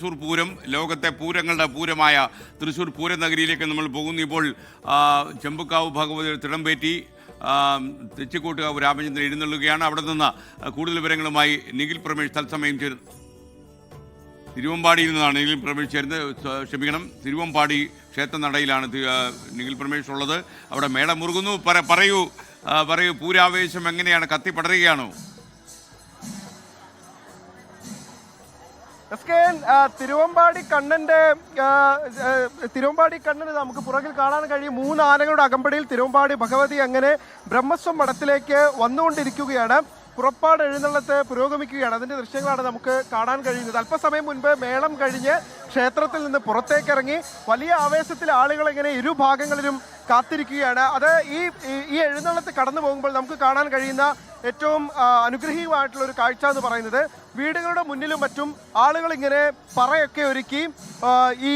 തൃശ്ശൂർ പൂരം ലോകത്തെ പൂരങ്ങളുടെ പൂരമായ തൃശ്ശൂർ പൂരനഗരിയിലേക്ക് നമ്മൾ പോകുന്നു. ഇപ്പോൾ ചെമ്പക്കാവ് ഭഗവതി തിടമ്പേറ്റി തെച്ചിക്കോട്ടുകാവ് രാമചന്ദ്രൻ എഴുന്നള്ളുകയാണ്. അവിടെ നിന്ന് കൂടുതൽ വിവരങ്ങളുമായി നിഖിൽ പ്രമേഷ് തത്സമയം ചേരുന്നു. തിരുവമ്പാടിയിൽ നിന്നാണ് നിഖിൽ പ്രമേഷ് ചേരുന്നത്. തിരുവമ്പാടി ക്ഷേത്രനടയിലാണ് നിഖിൽ പ്രമേഷ് ഉള്ളത്. അവിടെ മേളം മുറുകുന്നു. പറയൂ പൂരാവേശം എങ്ങനെയാണ്? കത്തിപ്പടരുകയാണോ? തിരുവമ്പാടി കണ്ണന് നമുക്ക് പുറകിൽ കാണാൻ കഴിയും. 3 ആനകളുടെ അകമ്പടിയിൽ തിരുവമ്പാടി ഭഗവതി അങ്ങനെ ബ്രഹ്മസ്വം മഠത്തിലേക്ക് വന്നുകൊണ്ടിരിക്കുകയാണ്. പുറപ്പാട് എഴുന്നള്ളത്ത് പുരോഗമിക്കുകയാണ്. അതിന്റെ ദൃശ്യങ്ങളാണ് നമുക്ക് കാണാൻ കഴിയുന്നത്. അല്പസമയം മുൻപ് മേളം കഴിഞ്ഞ് ക്ഷേത്രത്തിൽ നിന്ന് പുറത്തേക്കിറങ്ങി വലിയ ആവേശത്തിൽ ആളുകൾ ഇങ്ങനെ ഇരുഭാഗങ്ങളിലും കാത്തിരിക്കുകയാണ്. അത് ഈ എഴുന്നള്ളത്ത് കടന്നു പോകുമ്പോൾ നമുക്ക് കാണാൻ കഴിയുന്ന ഏറ്റവും അനുഗ്രഹീയമായിട്ടുള്ള ഒരു കാഴ്ച എന്ന് പറയുന്നത് വീടുകളുടെ മുന്നിലും മറ്റും ആളുകൾ ഇങ്ങനെ പറയൊക്കെ ഒരുക്കി ഈ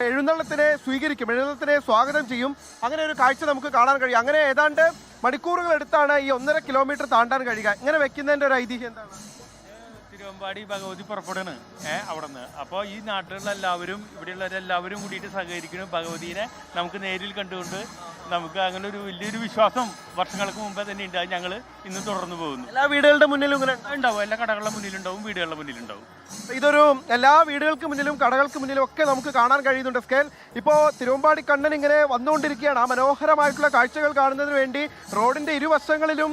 എഴുന്നള്ളത്തിനെ സ്വീകരിക്കും, എഴുന്നള്ളത്തിനെ സ്വാഗതം ചെയ്യും. അങ്ങനെ ഒരു കാഴ്ച നമുക്ക് കാണാൻ കഴിയും. അങ്ങനെ ഏതാണ്ട് മണിക്കൂറുകൾ എടുത്താണ് ഈ 1.5 കിലോമീറ്റർ താണ്ടാൻ കഴിയുക. ഇങ്ങനെ വെക്കുന്നതിന്റെ ഒരു ഐതിഹ്യം എന്താണ്? തിരുവമ്പാടി ഭഗവതി പുറപ്പെടുകയാണ് അവിടെ നിന്ന്. അപ്പോൾ ഈ നാട്ടിലുള്ള എല്ലാവരും ഇവിടെയുള്ളവരെല്ലാവരും കൂടിയിട്ട് സഹകരിക്കുന്നു. ഭഗവതിനെ നമുക്ക് നേരിൽ കണ്ടുകൊണ്ട് നമുക്ക് അങ്ങനെ ഒരു വലിയൊരു വിശ്വാസം വർഷങ്ങൾക്ക് മുമ്പേ തന്നെ ഉണ്ട്. ഞങ്ങൾ ഇന്ന് തുടർന്ന് പോകുന്നു. എല്ലാ വീടുകളുടെ മുന്നിലും ഇങ്ങനെ ഉണ്ടാവും, എല്ലാ കടകളുടെ മുന്നിലുണ്ടാവും, വീടുകളുടെ മുന്നിലുണ്ടാവും. ഇതൊരു എല്ലാ വീടുകൾക്ക് മുന്നിലും കടകൾക്ക് മുന്നിലും ഒക്കെ നമുക്ക് കാണാൻ കഴിയുന്നുണ്ട്. സ്കേൽ ഇപ്പോൾ തിരുവമ്പാടി കണ്ണൻ ഇങ്ങനെ വന്നുകൊണ്ടിരിക്കുകയാണ്. ആ മനോഹരമായിട്ടുള്ള കാഴ്ചകൾ കാണുന്നതിന് വേണ്ടി റോഡിന്റെ ഇരുവശങ്ങളിലും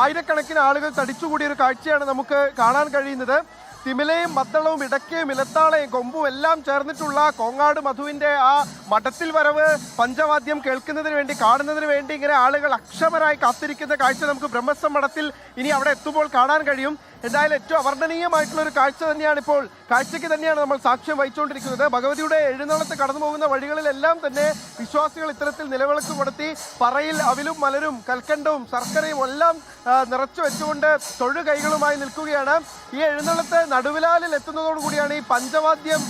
ആയിരക്കണക്കിന് ആളുകൾ തടിച്ചുകൂടിയ ഒരു കാഴ്ചയാണ് നമുക്ക് കാണാൻ കഴിയുന്നത്. തിമിലയും മദ്ദളവും ഇടക്കയും ഇലത്താളയും കൊമ്പും എല്ലാം ചേർന്നിട്ടുള്ള കോങ്ങാട് മധുവിന്റെ ആ മഠത്തിൽ വരവ് പഞ്ചവാദ്യം കേൾക്കുന്നതിന് വേണ്ടി കാണുന്നതിന് വേണ്ടി ഇങ്ങനെ ആളുകൾ അക്ഷമരായി കാത്തിരിക്കുന്ന കാഴ്ച നമുക്ക് ബ്രഹ്മസ്വം മഠത്തിൽ ഇനി അവിടെ എത്തുമ്പോൾ കാണാൻ കഴിയും. എന്തായാലും ഏറ്റവും അവർണ്ണനീയമായിട്ടുള്ള ഒരു കാഴ്ച തന്നെയാണ് കാഴ്ചയ്ക്ക് തന്നെയാണ് നമ്മൾ സാക്ഷ്യം വഹിച്ചുകൊണ്ടിരിക്കുന്നത്. ഭഗവതിയുടെ എഴുന്നള്ളത്ത് കടന്നു പോകുന്ന വഴികളിലെല്ലാം തന്നെ വിശ്വാസികൾ ഇത്തരത്തിൽ നിലവിളക്ക് കൊടുത്തി പറയിൽ അവിലും മലരും കൽക്കണ്ടവും ശർക്കരയും എല്ലാം നിറച്ചു വെച്ചുകൊണ്ട് തൊഴുകൈകളുമായി നിൽക്കുകയാണ്. ഈ എഴുന്നള്ളത്ത് നടുവിലാലിൽ എത്തുന്നതോടുകൂടിയാണ് ഈ പഞ്ചവാദ്യം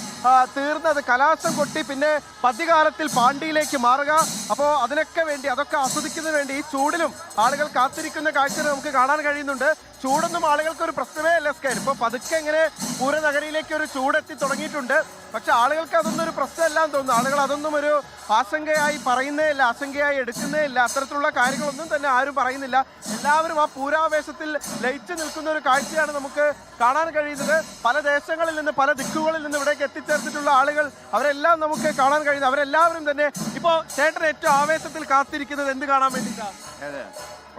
തീർന്നത്. കലാശം കൊട്ടി പിന്നെ പതികാലത്തിൽ പാണ്ടിയിലേക്ക് മാറുക. അപ്പോൾ അതൊക്കെ ആസ്വദിക്കുന്നതിന് വേണ്ടി ഈ ചൂടിലും ആളുകൾ കാത്തിരിക്കുന്ന കാഴ്ച നമുക്ക് കാണാൻ കഴിയുന്നുണ്ട്. ചൂടൊന്നും ആളുകൾക്ക് ഒരു പ്രശ്നമേ അല്ല. സ്കൈൻ ഇപ്പോൾ പതുക്കെ ഇങ്ങനെ പൂരനഗരിയിലേക്ക് ഒരു ചൂടെത്തി തുടങ്ങിയിട്ടുണ്ട്. പക്ഷെ ആളുകൾക്ക് അതൊന്നും ഒരു പ്രശ്നമല്ലാന്ന് തോന്നുന്നു. ആളുകൾ അതൊന്നും ഒരു ആശങ്കയായി പറയുന്നേ ഇല്ല, ആശങ്കയായി എടുക്കുന്നേ ഇല്ല. അത്തരത്തിലുള്ള കാര്യങ്ങളൊന്നും തന്നെ ആരും പറയുന്നില്ല. എല്ലാവരും ആ പൂരാവേശത്തിൽ ലയിച്ചു നിൽക്കുന്ന ഒരു കാഴ്ചയാണ് നമുക്ക് കാണാൻ കഴിയുന്നത്. പല ദേശങ്ങളിൽ നിന്ന് പല ദിക്കുകളിൽ നിന്ന് ഇവിടേക്ക് എത്തിച്ചേർന്നിട്ടുള്ള ആളുകൾ അവരെല്ലാം നമുക്ക് കാണാൻ കഴിയുന്നത്. അവരെല്ലാവരും തന്നെ ഇപ്പോൾ ചേട്ടൻ ഏറ്റവും ആവേശത്തിൽ കാത്തിരിക്കുന്നത് എന്ത് കാണാൻ വേണ്ടിയിട്ടാണ്?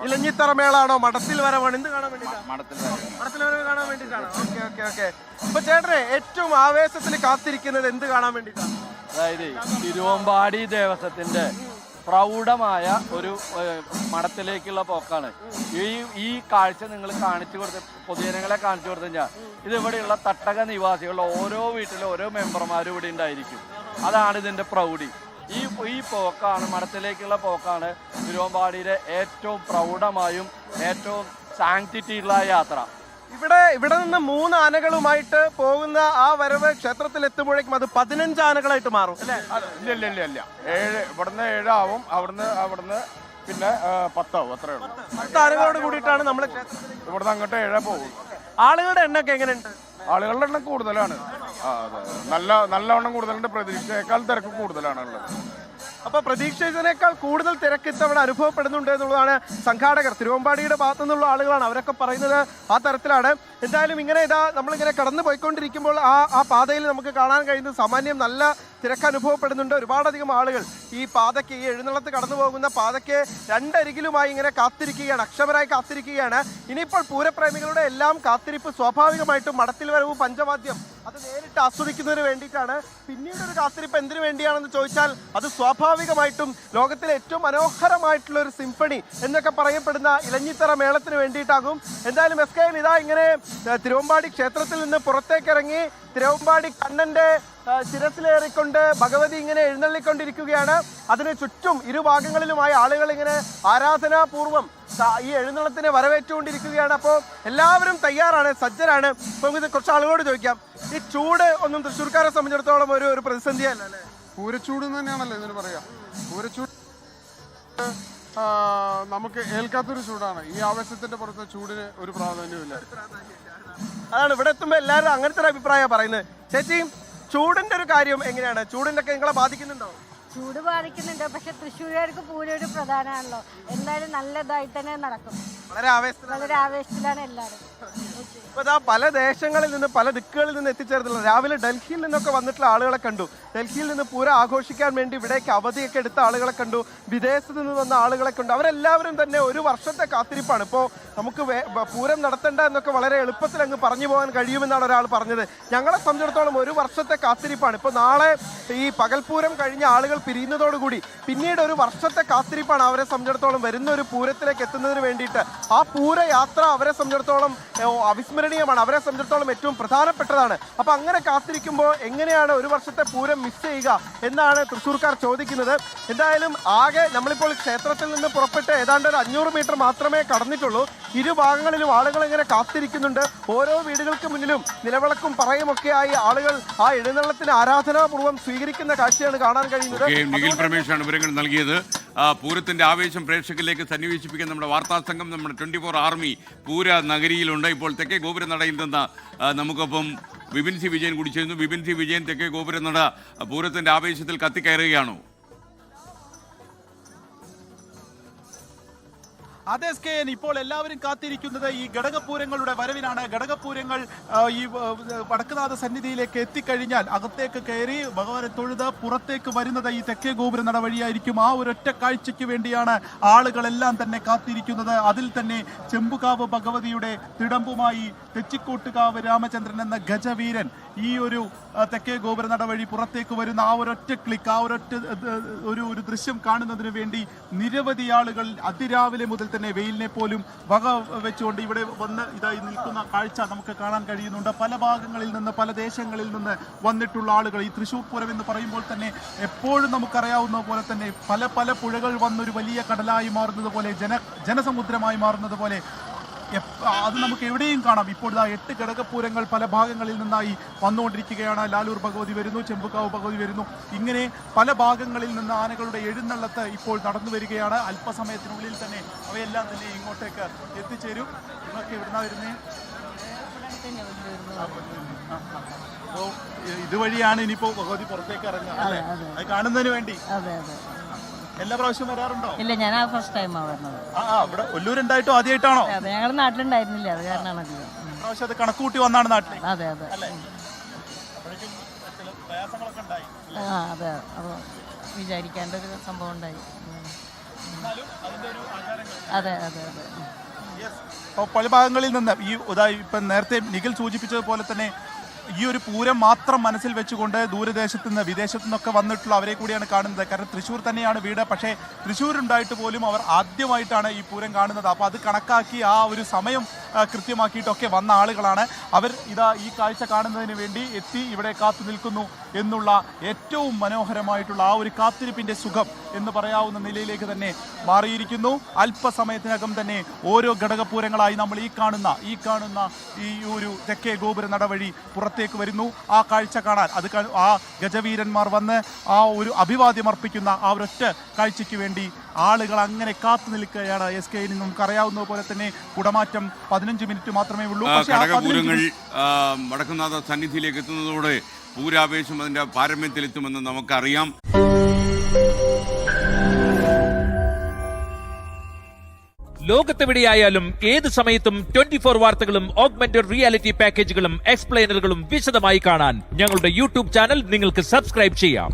ഇലഞ്ഞിത്തറ മേളാണോ, മഠത്തിൽ വരവാണ്? എന്ത് കാണാൻ വേണ്ടിയിട്ടാണ്? മഠത്തിൽ വരവ് കാണാൻ വേണ്ടിയിട്ടാണ്. ഓക്കെ. ഇപ്പൊ ചേട്ടനെ ഏറ്റവും ആവേശത്തിൽ കാത്തിരിക്കുന്നത് എന്ത് കാണാൻ വേണ്ടിയിട്ടാണ്? അതായത് തിരുവമ്പാടി ദേവസ്വത്തിന്റെ പ്രൗഢമായ ഒരു മഠത്തിലേക്കുള്ള പോക്കാണ്. ഈ കാഴ്ച നിങ്ങൾ പൊതുജനങ്ങളെ കാണിച്ചു കൊടുത്തു കഴിഞ്ഞാൽ ഇത് ഇവിടെയുള്ള തട്ടക നിവാസികളുടെ ഓരോ വീട്ടിലും ഓരോ മെമ്പർമാരും ഇവിടെ ഉണ്ടായിരിക്കും. അതാണ് ഇതിന്റെ പ്രൗഢി. ഈ പോക്കാണ്, മഠത്തിലേക്കുള്ള പോക്കാണ് തിരുവമ്പാടിയിലെ ഏറ്റവും പ്രൗഢമായും ഏറ്റവും സാങ്ക്ടിറ്റിയുള്ള യാത്ര. ഇവിടെ നിന്ന് 3 ആനകളുമായിട്ട് പോകുന്ന ആ വരവ് ക്ഷേത്രത്തിൽ എത്തുമ്പോഴേക്കും അത് 15 ആനകളായിട്ട് മാറും അല്ലേ? ഇല്ല 7 ഇവിടുന്ന് 7 ആവും. അവിടുന്ന് പിന്നെ 10 ആവും. അത്രേ ഉള്ളൂ. 10 ആനകളോട് കൂടിയിട്ടാണ് നമ്മൾ ഇവിടുന്ന് അങ്ങോട്ട് 7 പോകും. ആളുകളുടെ എണ്ണൊക്കെ എങ്ങനെയുണ്ട്? ആളുകളുടെ എണ്ണം കൂടുതലാണ്. നല്ലവണ്ണം കൂടുതലുണ്ട്. പ്രതീക്ഷയേക്കാൾ തിരക്ക് കൂടുതലാണ് ഉള്ളത്. അപ്പൊ പ്രതീക്ഷിച്ചതിനേക്കാൾ കൂടുതൽ തിരക്ക് ഇത്തവണ അനുഭവപ്പെടുന്നുണ്ട് എന്നുള്ളതാണ് സംഘാടകർ, തിരുവമ്പാടിയുടെ ഭാഗത്തു നിന്നുള്ള ആളുകളാണ് അവരൊക്കെ പറയുന്നത്. ആ തരത്തിലാണ്. എന്തായാലും നമ്മളിങ്ങനെ കടന്നു പോയിക്കൊണ്ടിരിക്കുമ്പോൾ ആ പാതയിൽ നമുക്ക് കാണാൻ കഴിയുന്നത് സാമാന്യം നല്ല തിരക്ക് അനുഭവപ്പെടുന്നുണ്ട്. ഒരുപാടധികം ആളുകൾ ഈ എഴുന്നള്ളത്ത് കടന്നു പോകുന്ന പാതയ്ക്ക് രണ്ടരികിലുമായി ഇങ്ങനെ കാത്തിരിക്കുകയാണ്, അക്ഷമരായി കാത്തിരിക്കുകയാണ്. ഇനിയിപ്പോൾ പൂരപ്രേമികളുടെ എല്ലാം കാത്തിരിപ്പ് സ്വാഭാവികമായിട്ടും മഠത്തിൽ വരവ് പഞ്ചവാദ്യം അത് നേരിട്ട് ആസ്വദിക്കുന്നതിന് വേണ്ടിയിട്ടാണ്. പിന്നീട് ഒരു കാത്തിരിപ്പ് എന്തിനു വേണ്ടിയാണെന്ന് ചോദിച്ചാൽ അത് സ്വാഭാവികമായിട്ടും ലോകത്തിലെ ഏറ്റവും മനോഹരമായിട്ടുള്ള ഒരു സിംഫണി എന്നൊക്കെ പറയപ്പെടുന്ന ഇലഞ്ഞിത്തറ മേളത്തിന് വേണ്ടിയിട്ടാകും. എന്തായാലും ഇങ്ങനെ തിരുവമ്പാടി ക്ഷേത്രത്തിൽ നിന്ന് പുറത്തേക്കിറങ്ങി തിരുവമ്പാടി കണ്ണന്റെ ശിരസിലേറിക്കൊണ്ട് ഭഗവതി ഇങ്ങനെ എഴുന്നള്ളിക്കൊണ്ടിരിക്കുകയാണ്. അതിന് ചുറ്റും ഇരുഭാഗങ്ങളിലുമായി ആളുകൾ ഇങ്ങനെ ആരാധനാപൂർവം ഈ എഴുന്നള്ളത്തിനെ വരവേറ്റുകൊണ്ടിരിക്കുകയാണ്. അപ്പോൾ എല്ലാവരും തയ്യാറാണ്, സജ്ജരാണ്. അപ്പോൾ ഇത് കുറച്ച് ആളുകളോട് ചോദിക്കാം, ഈ ചൂട് ഒന്നും തൃശ്ശൂർക്കാരെ സംബന്ധിച്ചിടത്തോളം ഒരു പ്രതിസന്ധിയല്ല അല്ലേ? പൂരച്ചൂട് തന്നെയാണല്ലോ ഇതിന് പറയാ. പൂരച്ചൂട് നമുക്ക് ഏൽക്കാത്തൊരു ചൂടാണ്. ഈ ആവേശത്തിന്റെ പുറത്ത് ചൂടിന് ഒരു പ്രാധാന്യമില്ല. അതാണ് ഇവിടെ എത്തുമ്പോൾ എല്ലാവരും അങ്ങനത്തെ ഒരു അഭിപ്രായമാണ് പറയുന്നത്. ചേച്ചി, ചൂടിന്റെ ഒരു കാര്യം എങ്ങനെയാണ്? ചൂടിന്റെ ഒക്കെ നിങ്ങളെ ബാധിക്കുന്നുണ്ടോ? ചൂട് ബാധിക്കുന്നുണ്ട്, പക്ഷെ തൃശ്ശൂരുകാർക്ക് പൂരം ഒരു പ്രധാനമാണല്ലോ. എന്തായാലും നല്ലതായിട്ട് തന്നെ നടക്കും. വളരെ ആവേശത്തിലാണ് എല്ലാവരും. ഇപ്പൊ പല ദേശങ്ങളിൽ നിന്ന് പല ദിക്കുകളിൽ നിന്ന് എത്തിച്ചേർന്നില്ല. രാവിലെ ഡൽഹിയിൽ നിന്നൊക്കെ വന്നിട്ടുള്ള ആളുകളെ കണ്ടു. ഡൽഹിയിൽ നിന്ന് പൂരം ആഘോഷിക്കാൻ വേണ്ടി ഇവിടേക്ക് അവധിയൊക്കെ എടുത്ത ആളുകളെ കണ്ടു. വിദേശത്ത് നിന്ന് വന്ന ആളുകളെ കണ്ടു. അവരെല്ലാവരും തന്നെ ഒരു വർഷത്തെ കാത്തിരിപ്പാണ്. ഇപ്പോൾ നമുക്ക് പൂരം നടത്തേണ്ട എന്നൊക്കെ വളരെ എളുപ്പത്തിൽ അങ്ങ് പറഞ്ഞു പോകാൻ കഴിയുമെന്നാണ് ഒരാൾ പറഞ്ഞത്. ഞങ്ങളെ സംബന്ധിച്ചിടത്തോളം ഒരു വർഷത്തെ കാത്തിരിപ്പാണ്. ഇപ്പോൾ നാളെ ഈ പകൽപൂരം കഴിഞ്ഞ ആളുകൾ പിരിയുന്നതോടുകൂടി പിന്നീട് ഒരു വർഷത്തെ കാത്തിരിപ്പാണ് അവരെ സംബന്ധിച്ചിടത്തോളം വരുന്ന ഒരു പൂരത്തിലേക്ക് എത്തുന്നതിന് വേണ്ടിയിട്ട്. ആ പൂരയാത്ര അവരെ സംബന്ധിച്ചിടത്തോളം അവിസ്മരണീയമാണ്. അവരെ സംബന്ധിച്ചിടത്തോളം ഏറ്റവും പ്രധാനപ്പെട്ടതാണ്. അപ്പൊ അങ്ങനെ കാത്തിരിക്കുമ്പോൾ എങ്ങനെയാണ് ഒരു വർഷത്തെ പൂരം മിസ് ചെയ്യുക എന്നാണ് തൃശ്ശൂർക്കാർ ചോദിക്കുന്നത്. എന്തായാലും ആകെ നമ്മളിപ്പോൾ ക്ഷേത്രത്തിൽ നിന്ന് പുറപ്പെട്ട് ഏതാണ്ട് ഒരു 500 മീറ്റർ മാത്രമേ കടന്നിട്ടുള്ളൂ. ഇരുഭാഗങ്ങളിലും ആളുകൾ ഇങ്ങനെ കാത്തിരിക്കുന്നുണ്ട്. ഓരോ വീടുകൾക്ക് മുന്നിലും നിലവിളക്കും പറയുമൊക്കെയായി ആളുകൾ ആ എഴുന്നള്ളത്തിന് ആരാധനാപൂർവ്വം സ്വീകരിക്കുന്ന കാഴ്ചയാണ് കാണാൻ കഴിയുന്നത്. നിഖിൽ പ്രമേശാണ് വിവരങ്ങൾ നൽകിയത്. പൂരത്തിന്റെ ആവേശം പ്രേക്ഷകരിലേക്ക് സന്നിവേശിപ്പിക്കാൻ നമ്മുടെ വാർത്താ സംഘം, നമ്മുടെ 24 ആർമി പൂര നഗരിയിലുണ്ട്. ഇപ്പോൾ തെക്കേ ഗോപുരനടയിൽ നിന്ന് നമുക്കൊപ്പം വിപിൻ സി വിജയൻ കൂടി ചേരുന്നു. വിപിൻ സി വിജയൻ, തെക്കേ ഗോപുരനട പൂരത്തിന്റെ ആവേശത്തിൽ കത്തിക്കയറുകയാണോ? അതെ SKN, ഇപ്പോൾ എല്ലാവരും കാത്തിരിക്കുന്നത് ഈ ഘടകപൂരങ്ങളുടെ വരവിനാണ്. ഘടകപൂരങ്ങൾ ഈ വടക്കുനാഥ സന്നിധിയിലേക്ക് എത്തിക്കഴിഞ്ഞാൽ അകത്തേക്ക് കയറി ഭഗവാനെ തൊഴുത് പുറത്തേക്ക് വരുന്നത് ഈ തെക്കേ ഗോപുര നട വഴിയായിരിക്കും. ആ ഒരൊറ്റ കാഴ്ചയ്ക്ക് വേണ്ടിയാണ് ആളുകളെല്ലാം തന്നെ കാത്തിരിക്കുന്നത്. അതിൽ തന്നെ ചെമ്പുകാവ് ഭഗവതിയുടെ തിടമ്പുമായി തെച്ചിക്കോട്ടുകാവ് രാമചന്ദ്രൻ എന്ന ഗജവീരൻ ഈ ഒരു തെക്കേ ഗോപുര നട വഴി പുറത്തേക്ക് വരുന്ന ആ ഒരൊറ്റ ക്ലിക്ക്, ആ ഒരൊറ്റ ഒരു ദൃശ്യം കാണുന്നതിന് വേണ്ടി നിരവധി ആളുകൾ അതിരാവിലെ മുതൽ തന്നെ വെയിലിനെ പോലും വക വെച്ചുകൊണ്ട് ഇവിടെ വന്ന് ഇതായി നിൽക്കുന്ന കാഴ്ച നമുക്ക് കാണാൻ കഴിയുന്നുണ്ട്. പല ഭാഗങ്ങളിൽ നിന്ന്, പല ദേശങ്ങളിൽ നിന്ന് വന്നിട്ടുള്ള ആളുകൾ. ഈ തൃശ്ശൂർ പൂരം എന്ന് പറയുമ്പോൾ തന്നെ എപ്പോഴും നമുക്കറിയാവുന്ന പോലെ തന്നെ പല പല പുഴകൾ വന്നൊരു വലിയ കടലായി മാറുന്നത് പോലെ, ജനസമുദ്രമായി മാറുന്നത് പോലെ അത് നമുക്ക് എവിടെയും കാണാം. ഇപ്പോൾ 8 ഘടകപൂരങ്ങൾ പല ഭാഗങ്ങളിൽ നിന്നായി വന്നുകൊണ്ടിരിക്കുകയാണ്. ലാലൂർ ഭഗവതി വരുന്നു, ചെമ്പുക്കാവ് ഭഗവതി വരുന്നു. ഇങ്ങനെ പല ഭാഗങ്ങളിൽ നിന്ന് ആനകളുടെ എഴുന്നള്ളത്ത് ഇപ്പോൾ നടന്നു വരികയാണ്. അല്പസമയത്തിനുള്ളിൽ തന്നെ അവയെല്ലാം തന്നെ ഇങ്ങോട്ടേക്ക് എത്തിച്ചേരും. നിങ്ങൾക്ക് എവിടുന്നാ വരുന്നേ? ഇതുവഴിയാണ് ഇനിയിപ്പോ ഭഗവതി പുറത്തേക്ക് ഇറങ്ങുക അല്ലേ? അത് കാണുന്നതിന് വേണ്ടി എല്ലാ പ്രാവശ്യവും വരാറുണ്ടോ? ഇല്ല, ഞാൻ ഫസ്റ്റ് ടൈമാണ് വരുന്നത്. ഇവിടെ ഒല്ലൂരുണ്ടായിട്ടോ ആദ്യമായിട്ടാണോ? ഞങ്ങളുടെ നാട്ടിലുണ്ടായിരുന്നില്ല, അത് കാരണമാണ് അധികം. പ്രാവശ്യം അത് കണക്കൂട്ടി വന്നാണ് നാട്ടിൽ. അതെ അതെ അതെ, അത് വിചാരിക്കേണ്ട ഒരു സംഭവം ഉണ്ടായി. അതെ അതെ അതെ. പല ഭാഗങ്ങളിൽ നിന്ന് ഈ ഇപ്പം നേരത്തെ നിഖിൽ സൂചിപ്പിച്ചതുപോലെ തന്നെ ഈ ഒരു പൂരം മാത്രം മനസ്സിൽ വെച്ചുകൊണ്ട് ദൂരദേശത്തു നിന്ന്, വിദേശത്തു നിന്നൊക്കെ വന്നിട്ടുള്ള അവരെ കൂടിയാണ് കാണുന്നത്. കാരണം തൃശ്ശൂർ തന്നെയാണ് വീട്. പക്ഷേ തൃശ്ശൂരുണ്ടായിട്ട് പോലും അവർ ആദ്യമായിട്ടാണ് ഈ പൂരം കാണുന്നത്. അപ്പോൾ അത് കണക്കാക്കി ആ ഒരു സമയം കൃത്യമാക്കിയിട്ടൊക്കെ വന്ന ആളുകളാണ് അവർ. ഈ കാഴ്ച കാണുന്നതിന് വേണ്ടി എത്തി ഇവിടെ കാത്തു നിൽക്കുന്നു എന്നുള്ള ഏറ്റവും മനോഹരമായിട്ടുള്ള ആ ഒരു കാത്തിരിപ്പിൻ്റെ സുഖം എന്ന് പറയാവുന്ന നിലയിലേക്ക് തന്നെ മാറിയിരിക്കുന്നു. അല്പസമയത്തിനകം തന്നെ ഓരോ ഘടകപൂരങ്ങളായി നമ്മൾ ഈ കാണുന്ന ഈ ഒരു തെക്കേ ഗോപുര നടവഴി പുറത്തേക്ക് വരുന്നു. ആ കാഴ്ച കാണാൻ ആ ഗജവീരന്മാർ വന്ന് ആ ഒരു അഭിവാദ്യം അർപ്പിക്കുന്ന ആ ഒരൊറ്റ കാഴ്ചയ്ക്ക് വേണ്ടി ആളുകൾ അങ്ങനെ കാത്തു നിൽക്കുകയാണ്. SKN നമുക്കറിയാവുന്ന പോലെ തന്നെ കുടമാറ്റം 15 മിനിറ്റ് മാത്രമേ ഉള്ളൂ. ഘടകപൂരങ്ങൾ വടക്കുന്നാഥ സന്നിധിയിലേക്ക് എത്തുന്നതോടെ പൂരാവേശം അതിന്റെ പാരമ്യത്തിലെത്തുമെന്ന് നമുക്കറിയാം. ലോകത്തെവിടെയായാലും ഏത് സമയത്തും 24 വാർത്തകളും ഓഗ്മെന്റഡ് റിയാലിറ്റി പാക്കേജുകളും എക്സ്പ്ലെയിനറുകളും വിശദമായി കാണാൻ ഞങ്ങളുടെ യൂട്യൂബ് ചാനൽ നിങ്ങൾക്ക് സബ്സ്ക്രൈബ് ചെയ്യാം.